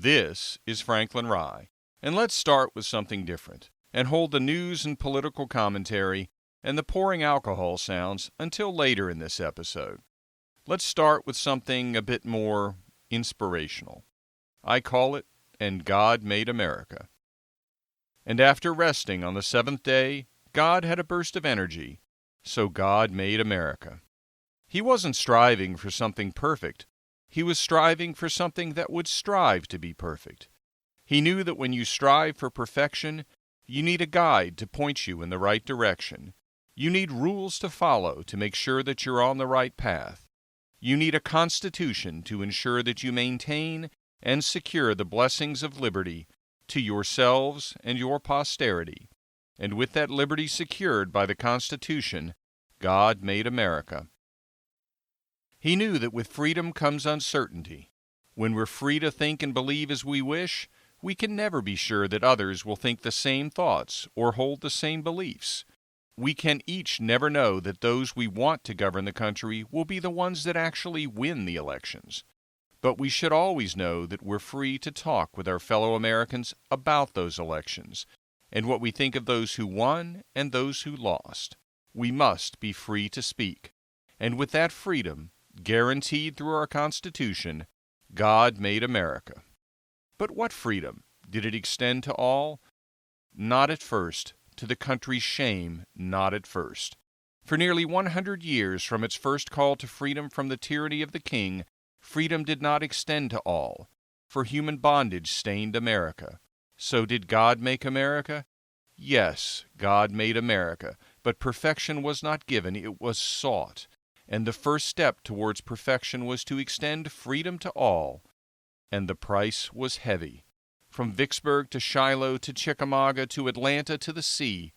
This is Franklin Rye, and let's start with something different and hold the news and political commentary and the pouring alcohol sounds until later in this episode. Let's start with something a bit more inspirational. I call it, "And God Made America." And after resting on the seventh day, God had a burst of energy, so God made America. He wasn't striving for something perfect. He was striving for something that would strive to be perfect. He knew that when you strive for perfection, you need a guide to point you in the right direction. You need rules to follow to make sure that you're on the right path. You need a constitution to ensure that you maintain and secure the blessings of liberty to yourselves and your posterity. And with that liberty secured by the Constitution, God made America. He knew that with freedom comes uncertainty. When we're free to think and believe as we wish, we can never be sure that others will think the same thoughts or hold the same beliefs. We can each never know that those we want to govern the country will be the ones that actually win the elections. But we should always know that we're free to talk with our fellow Americans about those elections and what we think of those who won and those who lost. We must be free to speak. And with that freedom, guaranteed through our Constitution, God made America. But what freedom? Did it extend to all? Not at first. To the country's shame, not at first. For nearly 100 years from its first call to freedom from the tyranny of the king, freedom did not extend to all, for human bondage stained America. So did God make America? Yes, God made America, but perfection was not given, it was sought. And the first step towards perfection was to extend freedom to all. And the price was heavy. From Vicksburg to Shiloh to Chickamauga to Atlanta to the sea,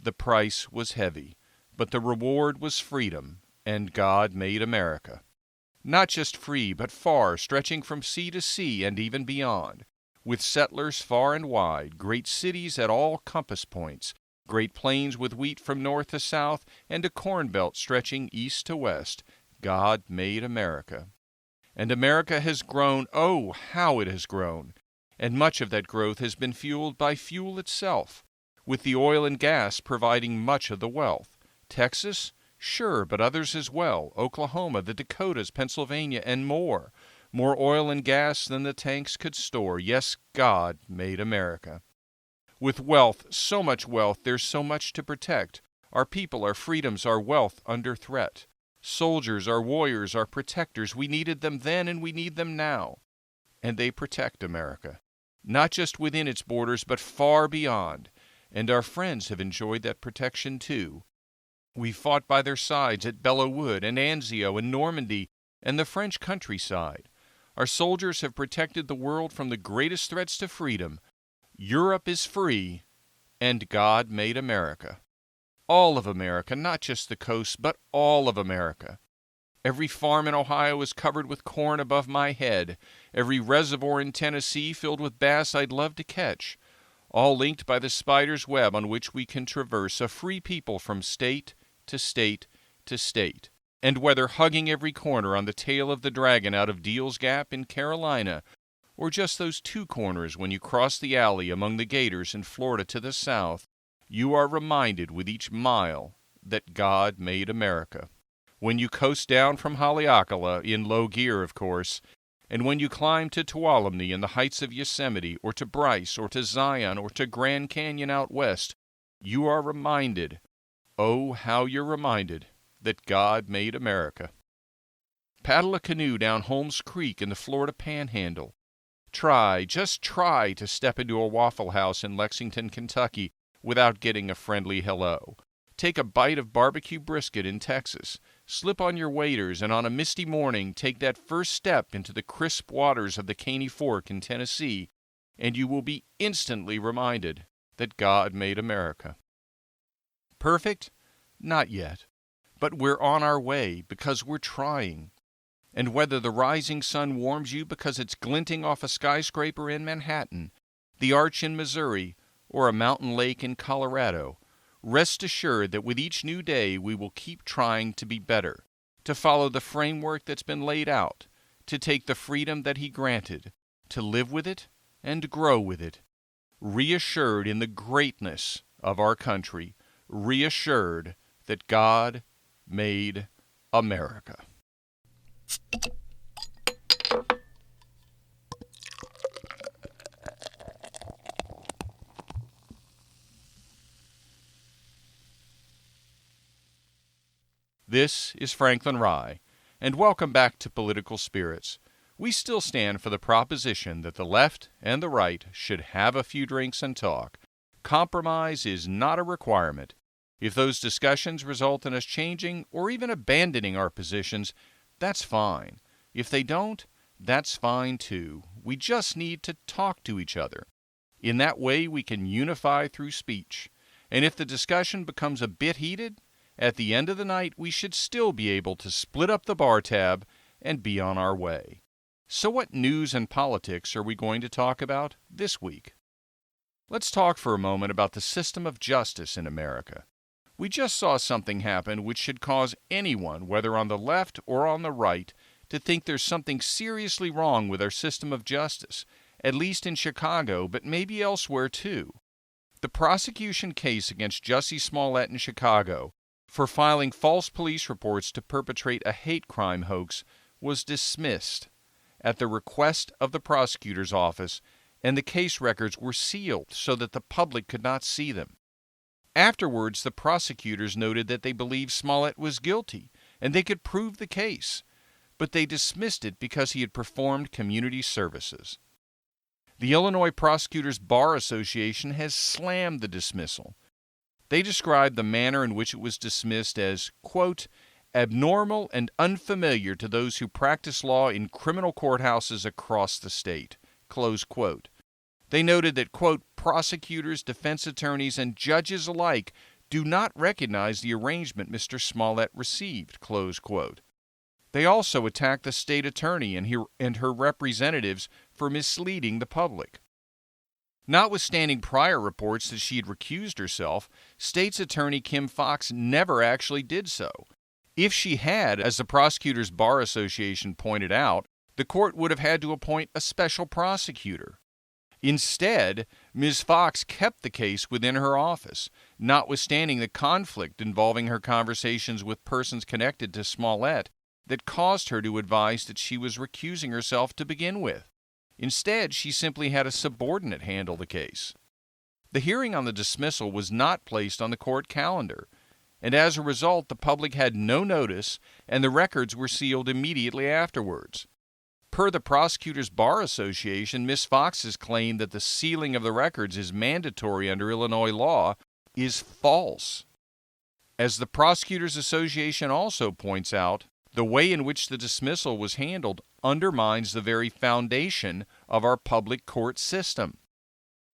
the price was heavy. But the reward was freedom, and God made America. Not just free, but far, stretching from sea to sea and even beyond, with settlers far and wide, great cities at all compass points, great plains with wheat from north to south, and a corn belt stretching east to west. God made America. And America has grown, oh, how it has grown. And much of that growth has been fueled by fuel itself, with the oil and gas providing much of the wealth. Texas? Sure, but others as well. Oklahoma, the Dakotas, Pennsylvania, and more. More oil and gas than the tanks could store. Yes, God made America. With wealth, so much wealth, there's so much to protect. Our people, our freedoms, our wealth under threat. Soldiers, our warriors, our protectors, we needed them then and we need them now. And they protect America, not just within its borders, but far beyond. And our friends have enjoyed that protection too. We fought by their sides at Belleau Wood and Anzio and Normandy and the French countryside. Our soldiers have protected the world from the greatest threats to freedom. Europe is free, and God made America. All of America, not just the coast, but all of America. Every farm in Ohio is covered with corn above my head. Every reservoir in Tennessee filled with bass I'd love to catch. All linked by the spider's web on which we can traverse, a free people from state to state to state. And whether hugging every corner on the tail of the dragon out of Deal's Gap in Carolina, or just those two corners when you cross the alley among the gators in Florida to the south, you are reminded with each mile that God made America. When you coast down from Haleakala, in low gear of course, and when you climb to Tuolumne in the heights of Yosemite, or to Bryce, or to Zion, or to Grand Canyon out west, you are reminded, oh, how you're reminded, that God made America. Paddle a canoe down Holmes Creek in the Florida Panhandle. Try, just try to step into a Waffle House in Lexington, Kentucky without getting a friendly hello. Take a bite of barbecue brisket in Texas. Slip on your waders and on a misty morning take that first step into the crisp waters of the Caney Fork in Tennessee, and you will be instantly reminded that God made America. Perfect? Not yet. But we're on our way because we're trying. And whether the rising sun warms you because it's glinting off a skyscraper in Manhattan, the Arch in Missouri, or a mountain lake in Colorado, rest assured that with each new day we will keep trying to be better, to follow the framework that's been laid out, to take the freedom that He granted, to live with it, and grow with it, reassured in the greatness of our country, reassured that God made America. This is Franklin Rye, and welcome back to Political Spirits. We still stand for the proposition that the left and the right should have a few drinks and talk. Compromise is not a requirement. If those discussions result in us changing or even abandoning our positions, that's fine. If they don't, that's fine too. We just need to talk to each other. In that way, we can unify through speech. And if the discussion becomes a bit heated, at the end of the night, we should still be able to split up the bar tab and be on our way. So what news and politics are we going to talk about this week? Let's talk for a moment about the system of justice in America. We just saw something happen which should cause anyone, whether on the left or on the right, to think there's something seriously wrong with our system of justice, at least in Chicago, but maybe elsewhere too. The prosecution case against Jussie Smollett in Chicago for filing false police reports to perpetrate a hate crime hoax was dismissed at the request of the prosecutor's office, and the case records were sealed so that the public could not see them. Afterwards, the prosecutors noted that they believed Smollett was guilty and they could prove the case, but they dismissed it because he had performed community services. The Illinois Prosecutors Bar Association has slammed the dismissal. They described the manner in which it was dismissed as, quote, abnormal and unfamiliar to those who practice law in criminal courthouses across the state, close quote. They noted that, quote, prosecutors, defense attorneys, and judges alike do not recognize the arrangement Mr. Smollett received, close quote. They also attacked the state attorney and her representatives for misleading the public. Notwithstanding prior reports that she had recused herself, State's Attorney Kim Foxx never actually did so. If she had, as the Prosecutors Bar Association pointed out, the court would have had to appoint a special prosecutor. Instead, Ms. Foxx kept the case within her office, notwithstanding the conflict involving her conversations with persons connected to Smollett that caused her to advise that she was recusing herself to begin with. Instead, she simply had a subordinate handle the case. The hearing on the dismissal was not placed on the court calendar, and as a result, the public had no notice, and the records were sealed immediately afterwards. Per the Prosecutors Bar Association, Ms. Fox's claim that the sealing of the records is mandatory under Illinois law is false. As the Prosecutors Association also points out, the way in which the dismissal was handled undermines the very foundation of our public court system.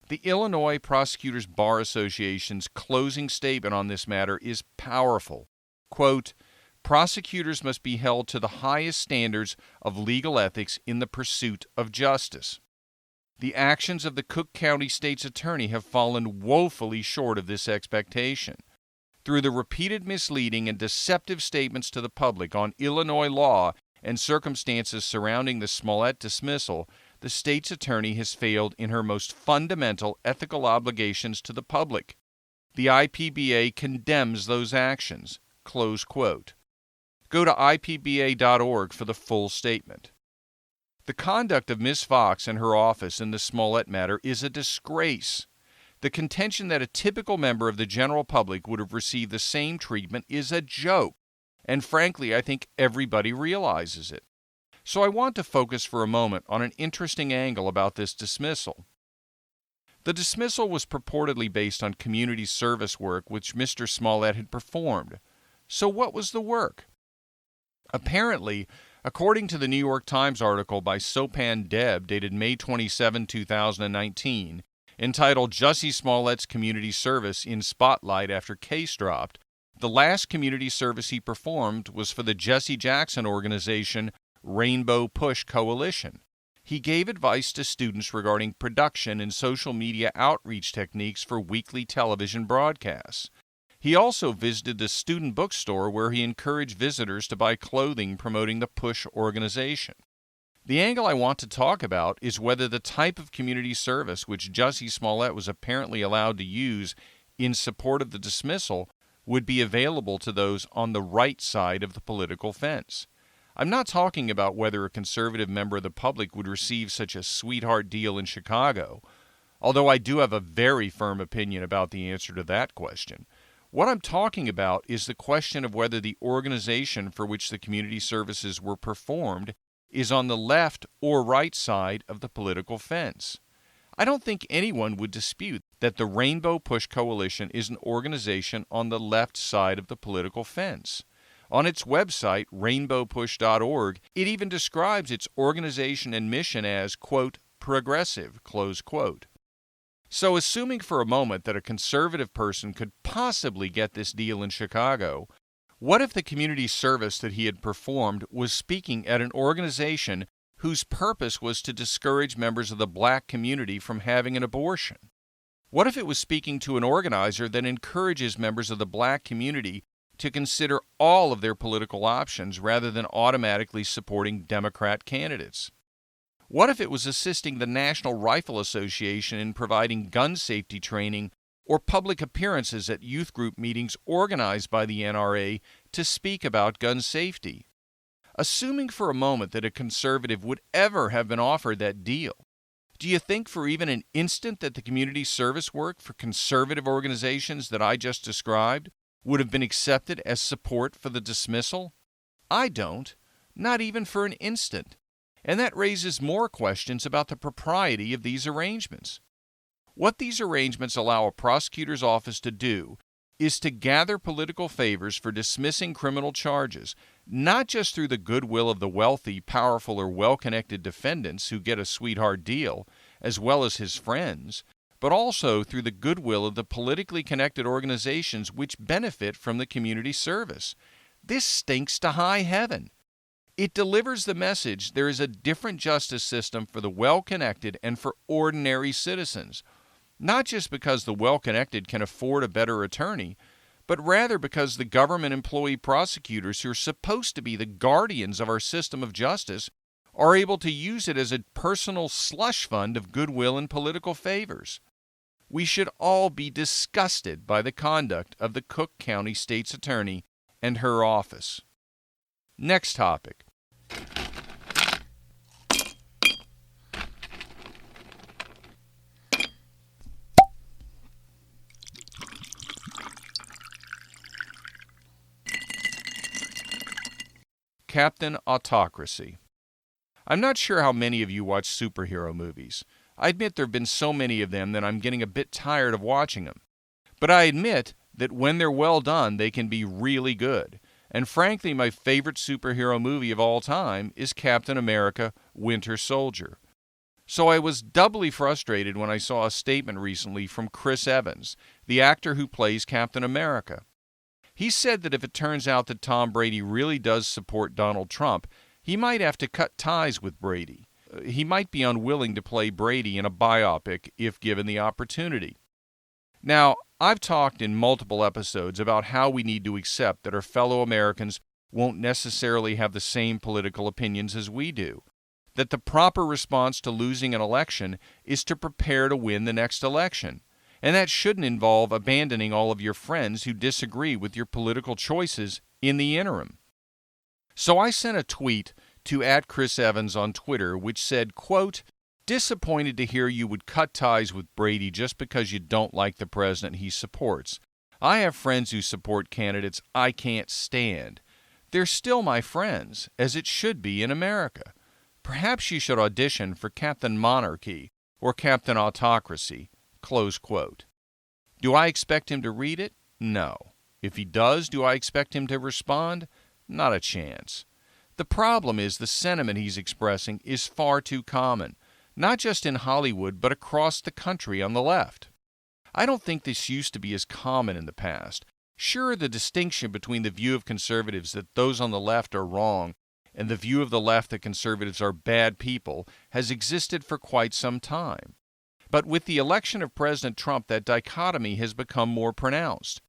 The Illinois Prosecutors Bar Association's closing statement on this matter is powerful. Quote, prosecutors must be held to the highest standards of legal ethics in the pursuit of justice. The actions of the Cook County State's Attorney have fallen woefully short of this expectation. Through the repeated misleading and deceptive statements to the public on Illinois law and circumstances surrounding the Smollett dismissal, the state's attorney has failed in her most fundamental ethical obligations to the public. The IPBA condemns those actions. Close quote. Go to ipba.org for the full statement. The conduct of Ms. Foxx and her office in the Smollett matter is a disgrace. The contention that a typical member of the general public would have received the same treatment is a joke, and frankly, I think everybody realizes it. So I want to focus for a moment on an interesting angle about this dismissal. The dismissal was purportedly based on community service work which Mr. Smollett had performed. So what was the work? Apparently, according to the New York Times article by Sopan Deb dated May 27, 2019, entitled Jussie Smollett's Community Service in Spotlight After Case Dropped, the last community service he performed was for the Jesse Jackson organization Rainbow Push Coalition. He gave advice to students regarding production and social media outreach techniques for weekly television broadcasts. He also visited the student bookstore where he encouraged visitors to buy clothing promoting the Push organization. The angle I want to talk about is whether the type of community service which Jussie Smollett was apparently allowed to use in support of the dismissal would be available to those on the right side of the political fence. I'm not talking about whether a conservative member of the public would receive such a sweetheart deal in Chicago, although I do have a very firm opinion about the answer to that question. What I'm talking about is the question of whether the organization for which the community services were performed is on the left or right side of the political fence. I don't think anyone would dispute that the Rainbow Push Coalition is an organization on the left side of the political fence. On its website, rainbowpush.org, it even describes its organization and mission as, quote, progressive, close quote. So assuming for a moment that a conservative person could possibly get this deal in Chicago, what if the community service that he had performed was speaking at an organization whose purpose was to discourage members of the black community from having an abortion? What if it was speaking to an organizer that encourages members of the black community to consider all of their political options rather than automatically supporting Democrat candidates? What if it was assisting the National Rifle Association in providing gun safety training or public appearances at youth group meetings organized by the NRA to speak about gun safety? Assuming for a moment that a conservative would ever have been offered that deal, do you think for even an instant that the community service work for conservative organizations that I just described would have been accepted as support for the dismissal? I don't, not even for an instant. And that raises more questions about the propriety of these arrangements. What these arrangements allow a prosecutor's office to do is to gather political favors for dismissing criminal charges, not just through the goodwill of the wealthy, powerful, or well-connected defendants who get a sweetheart deal, as well as his friends, but also through the goodwill of the politically connected organizations which benefit from the community service. This stinks to high heaven. It delivers the message there is a different justice system for the well-connected and for ordinary citizens, not just because the well-connected can afford a better attorney, but rather because the government employee prosecutors who are supposed to be the guardians of our system of justice are able to use it as a personal slush fund of goodwill and political favors. We should all be disgusted by the conduct of the Cook County State's Attorney and her office. Next topic. Captain Autocracy. I'm not sure how many of you watch superhero movies. I admit there have been so many of them that I'm getting a bit tired of watching them. But I admit that when they're well done, they can be really good. And frankly, my favorite superhero movie of all time is Captain America: Winter Soldier. So I was doubly frustrated when I saw a statement recently from Chris Evans, the actor who plays Captain America. He said that if it turns out that Tom Brady really does support Donald Trump, he might have to cut ties with Brady. He might be unwilling to play Brady in a biopic if given the opportunity. Now, I've talked in multiple episodes about how we need to accept that our fellow Americans won't necessarily have the same political opinions as we do, that the proper response to losing an election is to prepare to win the next election, and that shouldn't involve abandoning all of your friends who disagree with your political choices in the interim. So I sent a tweet to @ChrisEvans on Twitter which said, quote, "Disappointed to hear you would cut ties with Brady just because you don't like the president he supports. I have friends who support candidates I can't stand. They're still my friends, as it should be in America. Perhaps you should audition for Captain Monarchy or Captain Autocracy." Close quote. Do I expect him to read it? No. If he does, do I expect him to respond? Not a chance. The problem is the sentiment he's expressing is far too common, not just in Hollywood, but across the country on the left. I don't think this used to be as common in the past. Sure, the distinction between the view of conservatives that those on the left are wrong and the view of the left that conservatives are bad people has existed for quite some time. But with the election of President Trump, that dichotomy has become more pronounced.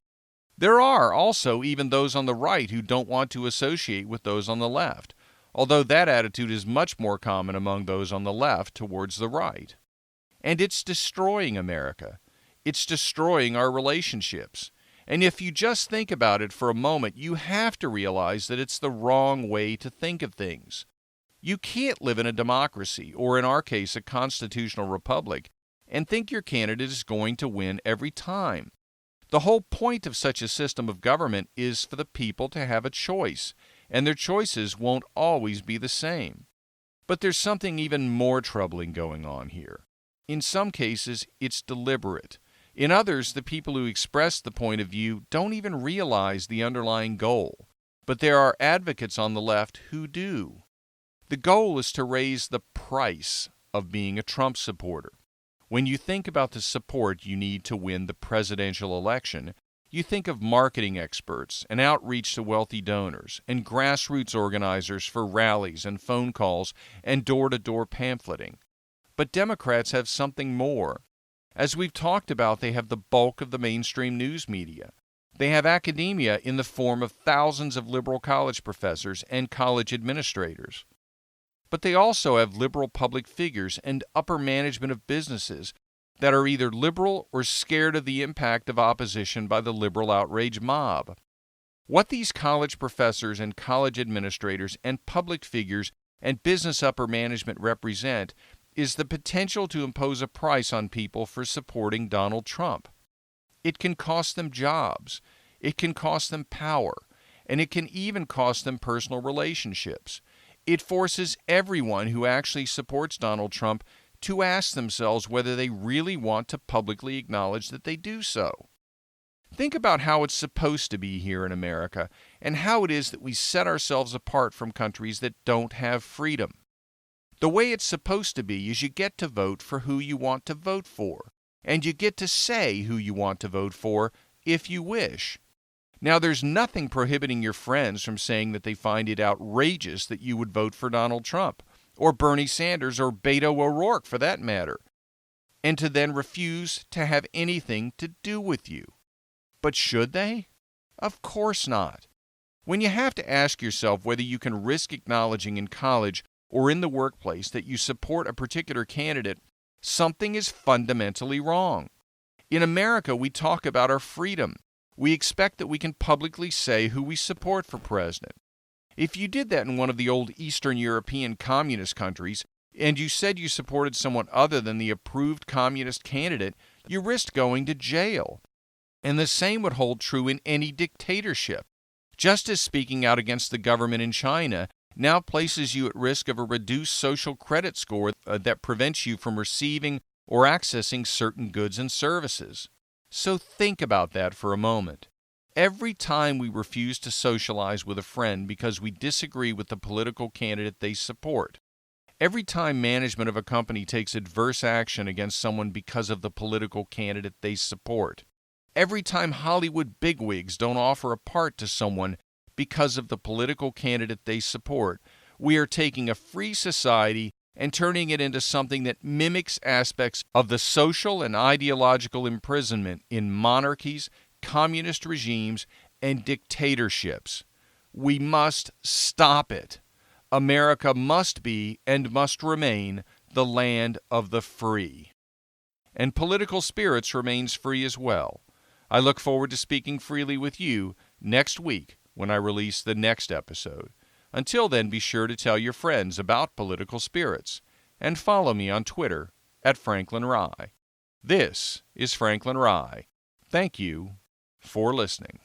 There are also even those on the right who don't want to associate with those on the left. although that attitude is much more common among those on the left towards the right. And it's destroying America. It's destroying our relationships. And if you just think about it for a moment, you have to realize that it's the wrong way to think of things. You can't live in a democracy, or in our case, a constitutional republic, and think your candidate is going to win every time. The whole point of such a system of government is for the people to have a choice, and their choices won't always be the same. But there's something even more troubling going on here. In some cases, it's deliberate. In others, the people who express the point of view don't even realize the underlying goal. But there are advocates on the left who do. The goal is to raise the price of being a Trump supporter. When you think about the support you need to win the presidential election, you think of marketing experts and outreach to wealthy donors and grassroots organizers for rallies and phone calls and door-to-door pamphleting. But Democrats have something more. As we've talked about, they have the bulk of the mainstream news media. They have academia in the form of thousands of liberal college professors and college administrators. But they also have liberal public figures and upper management of businesses that are either liberal or scared of the impact of opposition by the liberal outrage mob. What these college professors and college administrators and public figures and business upper management represent is the potential to impose a price on people for supporting Donald Trump. It can cost them jobs, it can cost them power, and it can even cost them personal relationships. It forces everyone who actually supports Donald Trump to ask themselves whether they really want to publicly acknowledge that they do so. Think about how it's supposed to be here in America and how it is that we set ourselves apart from countries that don't have freedom. The way it's supposed to be is you get to vote for who you want to vote for, and you get to say who you want to vote for if you wish. Now, there's nothing prohibiting your friends from saying that they find it outrageous that you would vote for Donald Trump, or Bernie Sanders, or Beto O'Rourke for that matter, and to then refuse to have anything to do with you. But should they? Of course not. When you have to ask yourself whether you can risk acknowledging in college or in the workplace that you support a particular candidate, something is fundamentally wrong. In America, we talk about our freedom. We expect that we can publicly say who we support for president. If you did that in one of the old Eastern European communist countries, and you said you supported someone other than the approved communist candidate, you risked going to jail. And the same would hold true in any dictatorship. Just as speaking out against the government in China now places you at risk of a reduced social credit score that prevents you from receiving or accessing certain goods and services. So think about that for a moment. Every time we refuse to socialize with a friend because we disagree with the political candidate they support, every time management of a company takes adverse action against someone because of the political candidate they support, every time Hollywood bigwigs don't offer a part to someone because of the political candidate they support, we are taking a free society and turning it into something that mimics aspects of the social and ideological imprisonment in monarchies, communist regimes, and dictatorships. We must stop it. America must be and must remain the land of the free. And Political Spirits remains free as well. I look forward to speaking freely with you next week when I release the next episode. Until then, be sure to tell your friends about Political Spirits and follow me on Twitter at Franklin Rye. This is Franklin Rye. Thank you for listening.